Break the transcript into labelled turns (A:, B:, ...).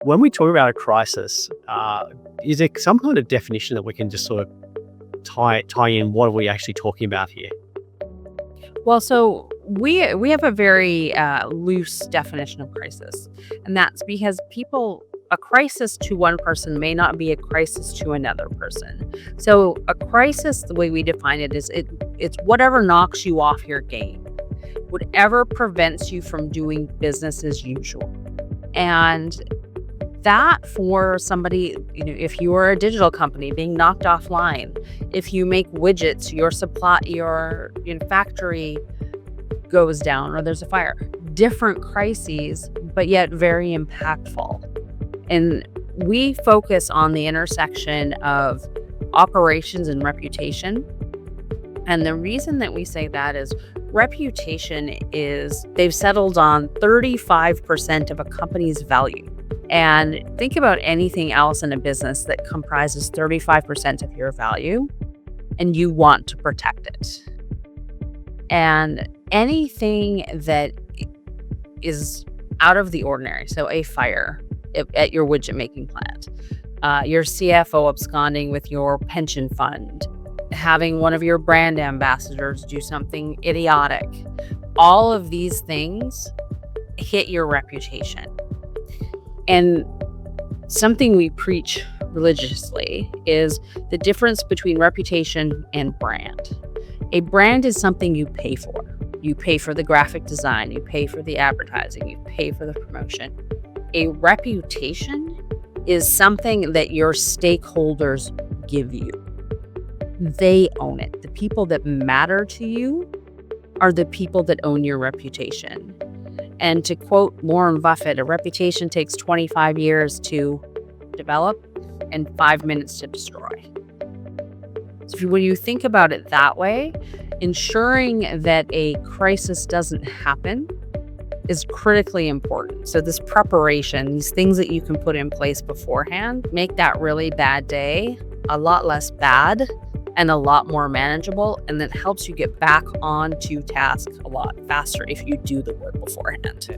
A: When we talk about a crisis, is there some kind of definition that we can just sort of tie in? What are we actually talking about here?
B: Well, so we have a very loose definition of crisis, and that's because a crisis to one person may not be a crisis to another person. So a crisis, the way we define it, is it's whatever knocks you off your game, whatever prevents you from doing business as usual, and that for somebody, if you are a digital company being knocked offline, if you make widgets, your factory goes down or there's a fire, different crises, but yet very impactful. And we focus on the intersection of operations and reputation. And the reason that we say that is reputation they've settled on 35% of a company's value. And think about anything else in a business that comprises 35% of your value, and you want to protect it. And anything that is out of the ordinary, so a fire at your widget making plant, your CFO absconding with your pension fund, having one of your brand ambassadors do something idiotic, all of these things hit your reputation. And something we preach religiously is the difference between reputation and brand. A brand is something you pay for. You pay for the graphic design, you pay for the advertising, you pay for the promotion. A reputation is something that your stakeholders give you. They own it. The people that matter to you are the people that own your reputation. And to quote Warren Buffett, a reputation takes 25 years to develop and 5 minutes to destroy. So when you think about it that way, ensuring that a crisis doesn't happen is critically important. So this preparation, these things that you can put in place beforehand, make that really bad day a lot less bad and a lot more manageable, and that helps you get back onto task a lot faster if you do the work beforehand.